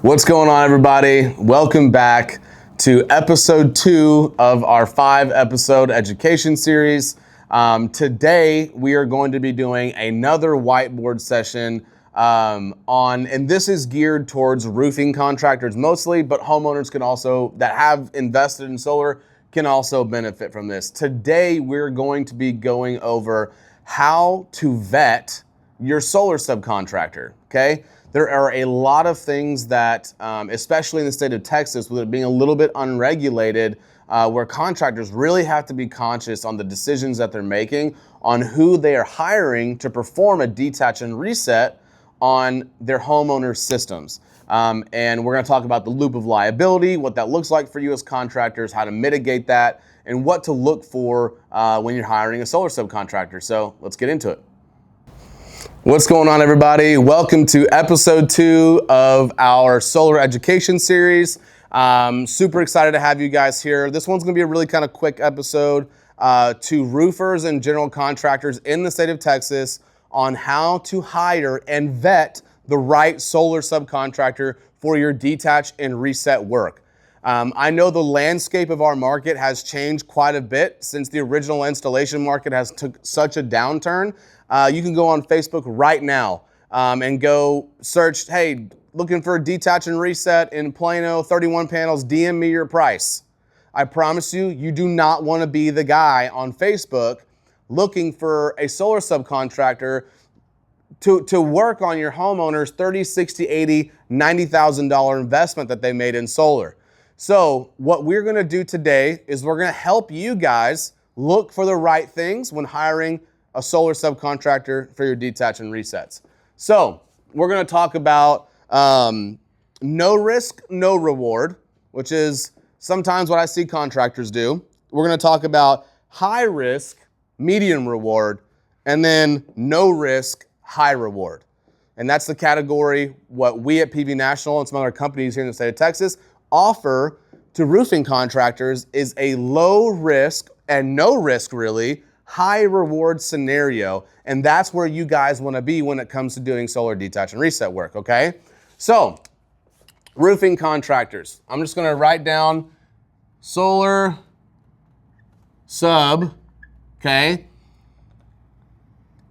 What's going on, everybody? Welcome back to episode 2 of our 5-episode education series. Today, we are going to be doing another whiteboard session and this is geared towards roofing contractors mostly, but homeowners can also, that have invested in solar, can also benefit from this. Today, we're going to be going over how to vet your solar subcontractor, okay? There are a lot of things that, especially in the state of Texas, with it being a little bit unregulated, where contractors really have to be conscious on the decisions that they're making on who they are hiring to perform a detach and reset on their homeowners' systems. And we're gonna talk about the loop of liability, what that looks like for you as contractors, how to mitigate that, and what to look for when you're hiring a solar subcontractor. So let's get into it. What's going on, everybody? Welcome to episode 2 of our solar education series. Super excited to have you guys here. This one's gonna be a really kind of quick episode to roofers and general contractors in the state of Texas on how to hire and vet the right solar subcontractor for your detach and reset work. I know the landscape of our market has changed quite a bit since the original installation market has took such a downturn. You can go on Facebook right now and go search, hey, looking for a detach and reset in Plano, 31 panels, DM me your price. I promise you, you do not want to be the guy on Facebook looking for a solar subcontractor to work on your homeowner's $30, $60, $80, $90,000 investment that they made in solar. So what we're going to do today is we're going to help you guys look for the right things when hiring a solar subcontractor for your detach and resets. So we're going to talk about no risk, no reward, which is sometimes what I see contractors do. We're going to talk about high risk, medium reward, and then no risk, high reward. And that's the category what we at PV National and some other companies here in the state of Texas offer to roofing contractors is a low risk and no risk really, high reward scenario. And that's where you guys want to be when it comes to doing solar detach and reset work, okay? So, roofing contractors. I'm just going to write down solar sub, okay?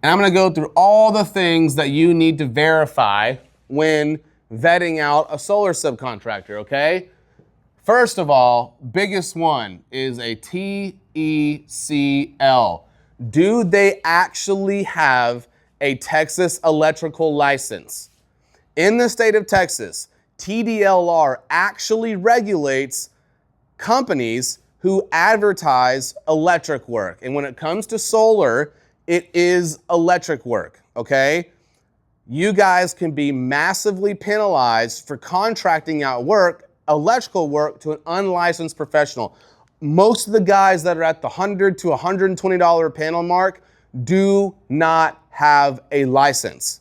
And I'm going to go through all the things that you need to verify when vetting out a solar subcontractor, okay? First of all, biggest one is a TECL. Do they actually have a Texas electrical license? In the state of Texas, TDLR actually regulates companies who advertise electric work. And when it comes to solar, it is electric work, okay? You guys can be massively penalized for contracting out work, electrical work, to an unlicensed professional. Most of the guys that are at the $100 to $120 panel mark do not have a license.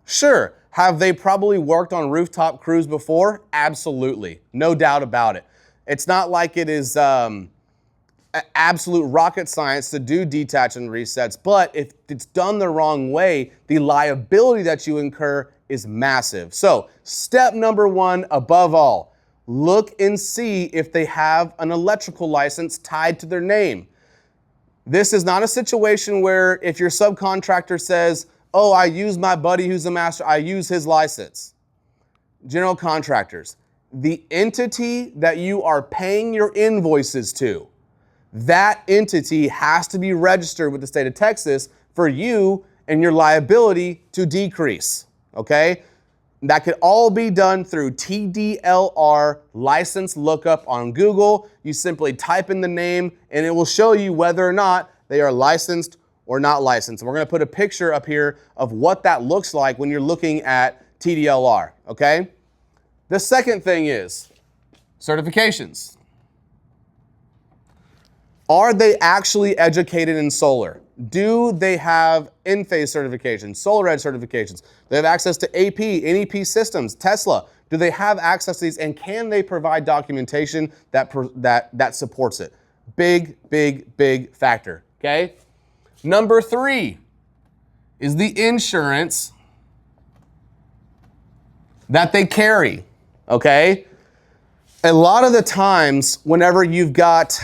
Sure, have they probably worked on rooftop crews before? Absolutely, no doubt about it. It's not like it is absolute rocket science to do detach and resets, but if it's done the wrong way, the liability that you incur is massive. So step number 1, above all, look and see if they have an electrical license tied to their name. This is not a situation where if your subcontractor says, oh, I use my buddy who's a master, I use his license. General contractors, the entity that you are paying your invoices to, that entity has to be registered with the state of Texas for you and your liability to decrease, okay? That could all be done through TDLR license lookup on Google. You simply type in the name and it will show you whether or not they are licensed or not licensed. And we're gonna put a picture up here of what that looks like when you're looking at TDLR, okay? The second thing is certifications. Are they actually educated in solar? Do they have in-phase certifications, SolarEdge certifications? Do they have access to AP, NEP systems, Tesla? Do they have access to these, and can they provide documentation that supports it? Big, big, big factor, okay? Number 3 is the insurance that they carry. okay? A lot of the times, whenever you've got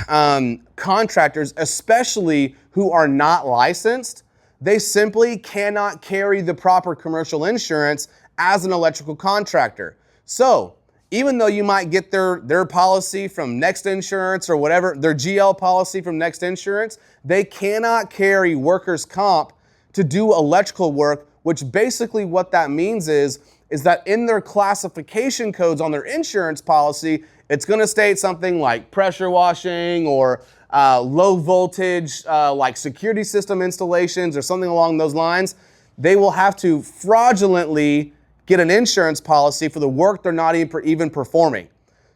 contractors, especially who are not licensed, they simply cannot carry the proper commercial insurance as an electrical contractor. So even though you might get their policy from Next Insurance or whatever, their GL policy from Next Insurance, they cannot carry workers' comp to do electrical work, which basically what that means is that in their classification codes on their insurance policy, it's going to state something like pressure washing or low voltage, like security system installations or something along those lines. They will have to fraudulently get an insurance policy for the work they're not even performing.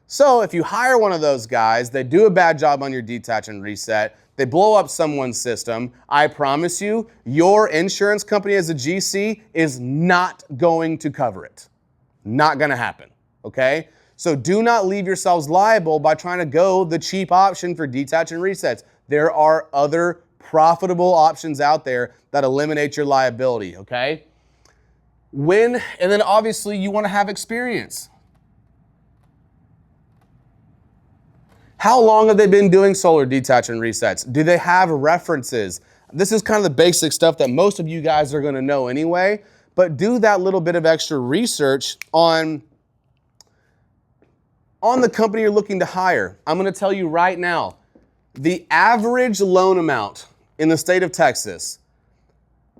So if you hire one of those guys, they do a bad job on your detach and reset, they blow up someone's system, I promise you, your insurance company as a GC is not going to cover it. Not going to happen, okay? So do not leave yourselves liable by trying to go the cheap option for detach and resets. There are other profitable options out there that eliminate your liability, okay? And then obviously you want to have experience. How long have they been doing solar detach and resets? Do they have references? This is kind of the basic stuff that most of you guys are going to know anyway, but do that little bit of extra research on the company you're looking to hire. I'm going to tell you right now, the average loan amount in the state of Texas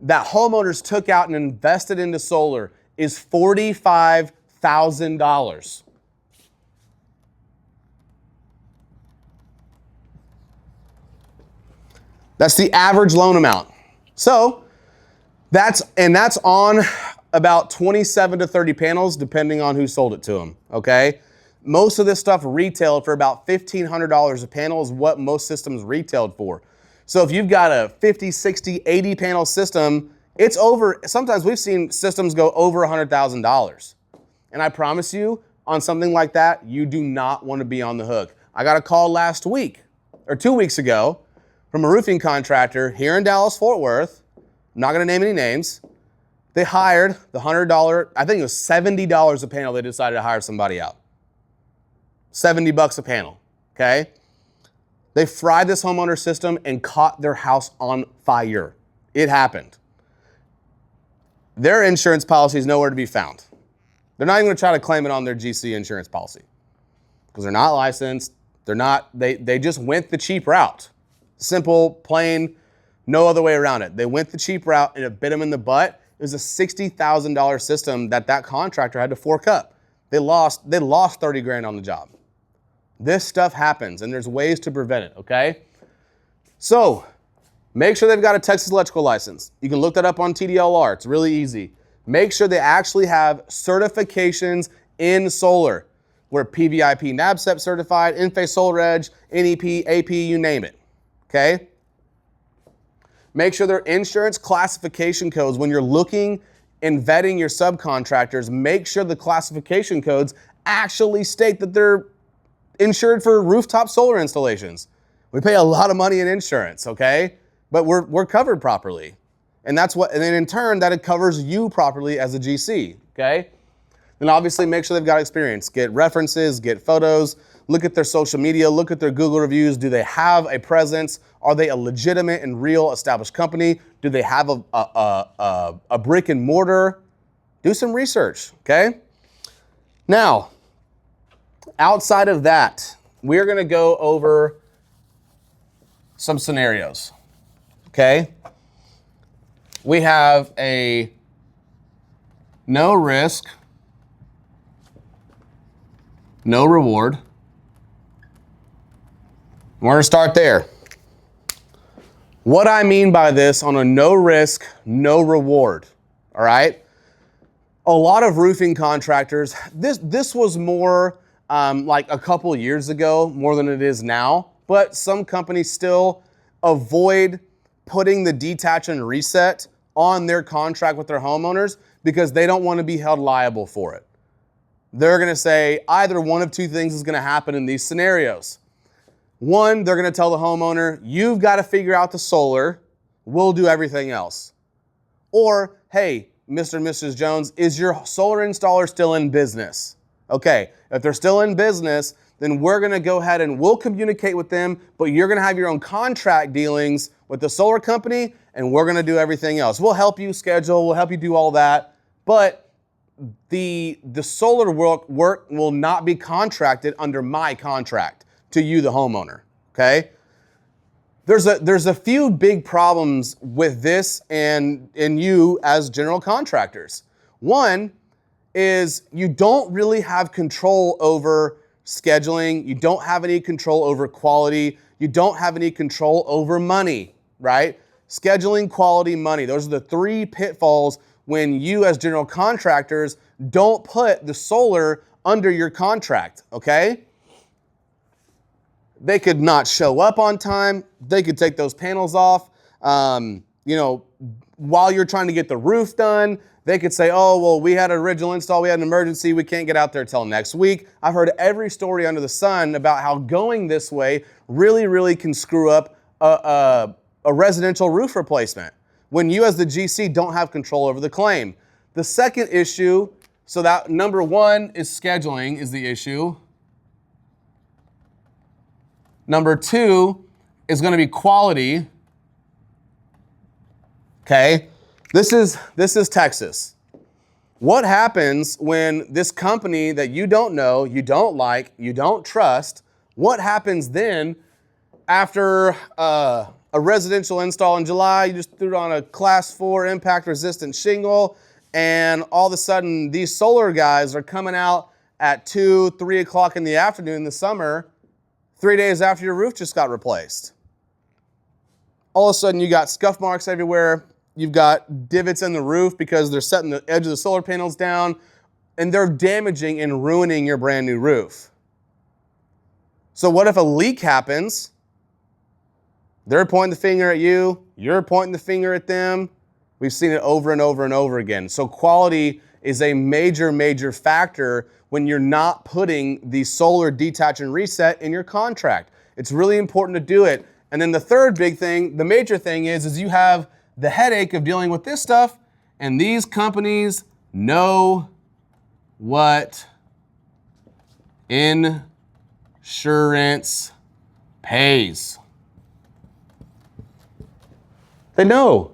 that homeowners took out and invested into solar is $45,000. That's the average loan amount. So that's on about 27 to 30 panels, depending on who sold it to them, okay? Most of this stuff retailed for about $1,500 a panel is what most systems retailed for. So if you've got a 50, 60, 80 panel system, it's over, sometimes we've seen systems go over $100,000. And I promise you, on something like that, you do not want to be on the hook. I got a call last week, or 2 weeks ago, from a roofing contractor here in Dallas-Fort Worth. I'm not going to name any names. They hired the $100, I think it was $70 a panel, they decided to hire somebody out. $70 a panel, okay? They fried this homeowner system and caught their house on fire. It happened. Their insurance policy is nowhere to be found. They're not even going to try to claim it on their GC insurance policy because they're not licensed. They just went the cheap route. Simple, plain, no other way around it. They went the cheap route and it bit them in the butt. It was a $60,000 system that contractor had to fork up. They lost 30 grand on the job. This stuff happens and there's ways to prevent it, okay? So make sure they've got a Texas electrical license. You can look that up on TDLR. It's really easy. Make sure they actually have certifications in solar. We're PVIP NABCEP certified, In-Phase Solar Edge, NEP, AP, you name it, okay? Make sure their insurance classification codes, when you're looking and vetting your subcontractors, make sure the classification codes actually state that they're insured for rooftop solar installations. We pay a lot of money in insurance, okay? But we're covered properly. And then in turn, that it covers you properly as a GC, okay? Then obviously make sure they've got experience. Get references, get photos, look at their social media, look at their Google reviews. Do they have a presence? Are they a legitimate and real established company? Do they have a brick and mortar? Do some research, okay? Now, outside of that, we're gonna go over some scenarios, okay? We have a no risk, no reward. We're gonna start there. What I mean by this on a no risk, no reward, all right? A lot of roofing contractors, this was more like a couple years ago, more than it is now, but some companies still avoid putting the detach and reset on their contract with their homeowners because they don't want to be held liable for it. They're going to say either one of two things is going to happen in these scenarios. One, they're going to tell the homeowner, you've got to figure out the solar, we'll do everything else. Or, hey, Mr. and Mrs. Jones, is your solar installer still in business? Okay, if they're still in business, then we're gonna go ahead and we'll communicate with them, but you're gonna have your own contract dealings with the solar company, and we're gonna do everything else. We'll help you schedule, we'll help you do all that, but the solar work will not be contracted under my contract to you, the homeowner, okay? There's a few big problems with this and you as general contractors. One is you don't really have control over scheduling. You don't have any control over quality. You don't have any control over money, right? Scheduling, quality, money. Those are the three pitfalls when you as general contractors don't put the solar under your contract, okay? They could not show up on time. They could take those panels off. While you're trying to get the roof done, they could say, oh, well, we had an original install, we had an emergency, we can't get out there till next week. I've heard every story under the sun about how going this way really, really can screw up a residential roof replacement when you as the GC don't have control over the claim. The second issue, so that number one is scheduling is the issue. Number two is going to be quality. Okay, this is Texas. What happens when this company that you don't know, you don't like, you don't trust, what happens then after a residential install in July, you just threw it on a class 4 impact resistant shingle, and all of a sudden these solar guys are coming out at 2, 3 o'clock in the afternoon in the summer, 3 days after your roof just got replaced. All of a sudden you got scuff marks everywhere. You've got divots in the roof because they're setting the edge of the solar panels down, and they're damaging and ruining your brand new roof. So what if a leak happens? They're pointing the finger at you, you're pointing the finger at them. We've seen it over and over and over again. So quality is a major, major factor when you're not putting the solar detach and reset in your contract. It's really important to do it. And then the third big thing, the major thing is you have the headache of dealing with this stuff, and these companies know what insurance pays. They know.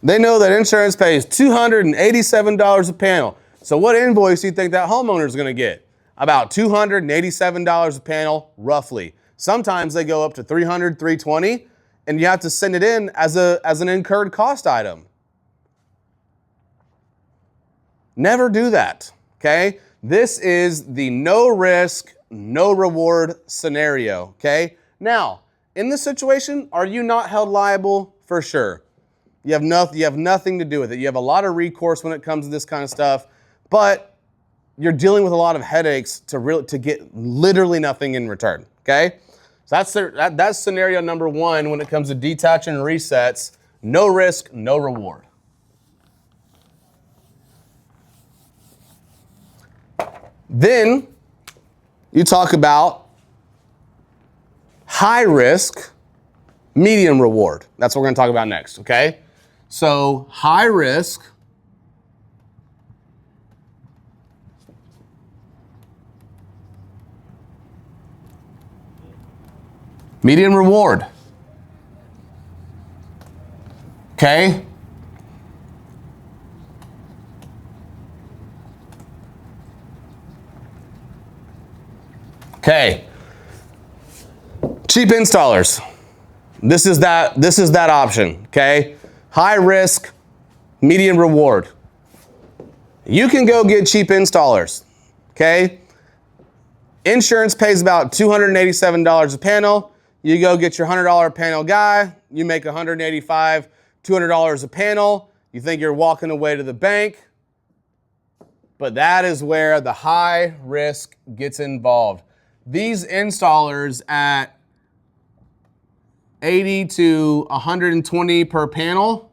They know that insurance pays $287 a panel. So what invoice do you think that homeowner is going to get? About $287 a panel, roughly. Sometimes they go up to $300, $320, and you have to send it in as an incurred cost item. Never do that, okay? This is the no risk, no reward scenario, okay? Now, in this situation, are you not held liable? For sure. You have nothing to do with it. You have a lot of recourse when it comes to this kind of stuff, but you're dealing with a lot of headaches to get literally nothing in return, okay? So that's scenario number one when it comes to detaching and resets. No risk, no reward. Then you talk about high risk, medium reward. That's what we're going to talk about next, okay? So high risk, medium reward. Okay? Okay. Cheap installers. This is that option, okay? High risk, medium reward. You can go get cheap installers, okay? Insurance pays about $287 a panel. You go get your $100 panel guy, you make $185, $200 a panel. You think you're walking away to the bank, but that is where the high risk gets involved. These installers at 80 to 120 per panel,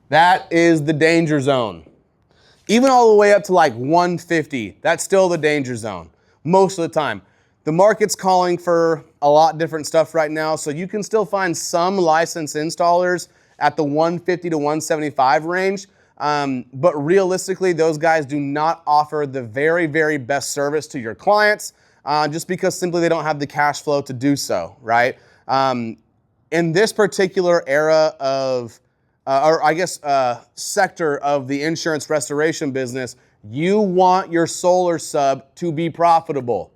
that is the danger zone. Even all the way up to like 150, that's still the danger zone most of the time. The market's calling for a lot different stuff right now, so you can still find some licensed installers at the 150 to 175 range. But realistically, those guys do not offer the very, very best service to your clients just because simply they don't have the cash flow to do so, right? In this particular era of, sector of the insurance restoration business, you want your solar sub to be profitable.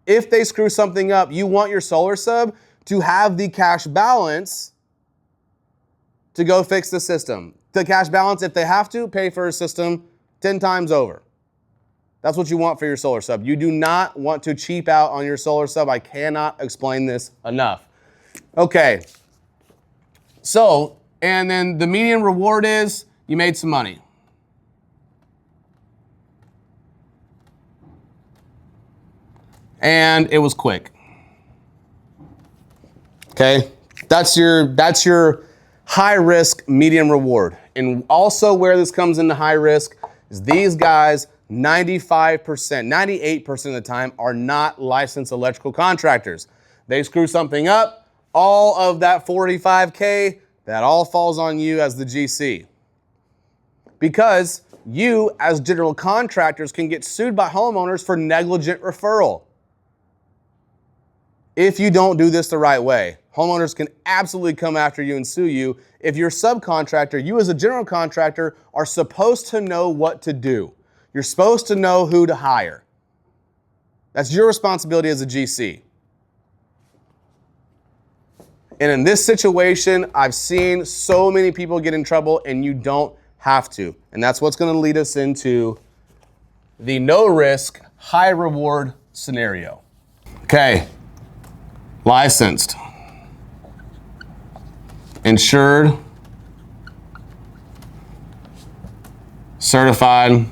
If they screw something up, you want your solar sub to have the cash balance to go fix the system. The cash balance, if they have to, pay for a system 10 times over. That's what you want for your solar sub. You do not want to cheap out on your solar sub. I cannot explain this enough. Okay. So, and then the median reward is you made some money. And it was quick. Okay, that's your high risk, medium reward. And also where this comes into high risk is these guys, 95%, 98% of the time are not licensed electrical contractors. They screw something up, all of that 45K, that all falls on you as the GC. Because you as general contractors can get sued by homeowners for negligent referral. If you don't do this the right way, homeowners can absolutely come after you and sue you. If you're a subcontractor, you as a general contractor are supposed to know what to do. You're supposed to know who to hire. That's your responsibility as a GC. And in this situation, I've seen so many people get in trouble and you don't have to. And that's what's going to lead us into the no risk, high reward scenario. Okay. Licensed, insured, certified,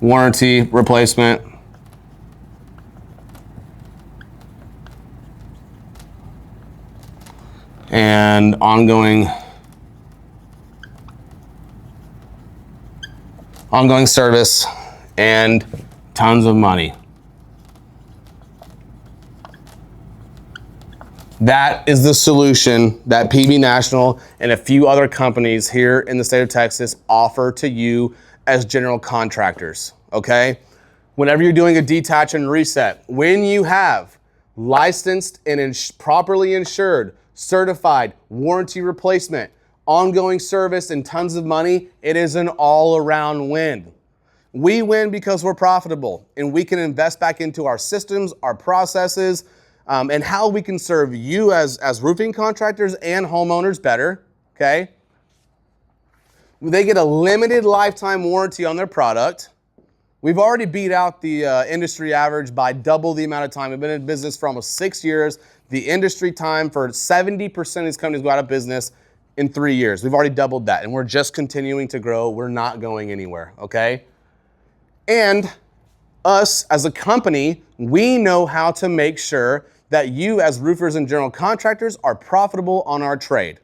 warranty replacement, and ongoing service, and tons of money. That is the solution that PB National and a few other companies here in the state of Texas offer to you as general contractors, okay? Whenever you're doing a detach and reset, when you have licensed and properly insured, certified, warranty replacement, ongoing service, and tons of money, it is an all-around win. We win because we're profitable and we can invest back into our systems, our processes, and how we can serve you as roofing contractors and homeowners better, okay? They get a limited lifetime warranty on their product. We've already beat out the industry average by double the amount of time. We've been in business for almost 6 years. The industry time for 70% of these companies go out of business in 3 years. We've already doubled that, and we're just continuing to grow. We're not going anywhere, okay? And us as a company, we know how to make sure that you as roofers and general contractors are profitable on our trade.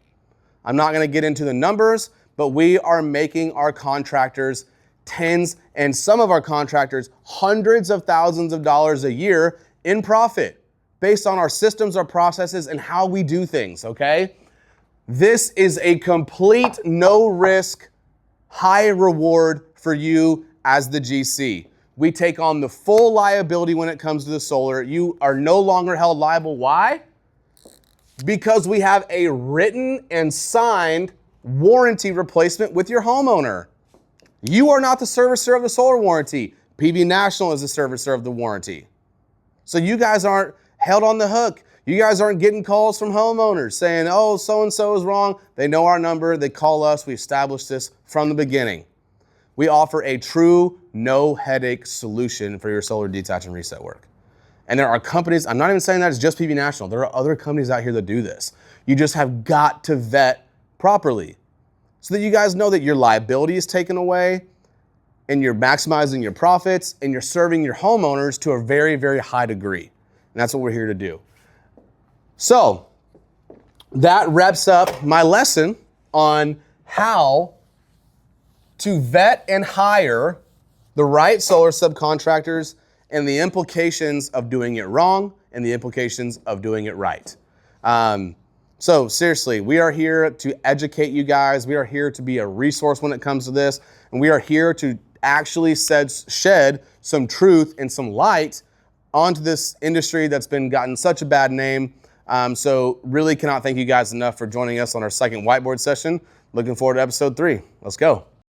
I'm not gonna get into the numbers, but we are making our contractors tens, and some of our contractors hundreds of thousands of dollars a year in profit based on our systems, our processes, and how we do things, okay? This is a complete no risk, high reward for you as the GC. We take on the full liability when it comes to the solar. You are no longer held liable. Why? Because we have a written and signed warranty replacement with your homeowner. You are not the servicer of the solar warranty. PB National is the servicer of the warranty. So you guys aren't held on the hook. You guys aren't getting calls from homeowners saying, oh, so-and-so is wrong. They know our number. They call us. We established this from the beginning. We offer a true no headache solution for your solar detach and reset work. And there are companies, I'm not even saying that it's just PB National. There are other companies out here that do this. You just have got to vet properly so that you guys know that your liability is taken away and you're maximizing your profits and you're serving your homeowners to a very, very high degree. And that's what we're here to do. So that wraps up my lesson on how to vet and hire the right solar subcontractors and the implications of doing it wrong and the implications of doing it right. So seriously, we are here to educate you guys. We are here to be a resource when it comes to this. And we are here to actually shed some truth and some light onto this industry that's been gotten such a bad name. So really cannot thank you guys enough for joining us on our second whiteboard session. Looking forward to episode 3. Let's go.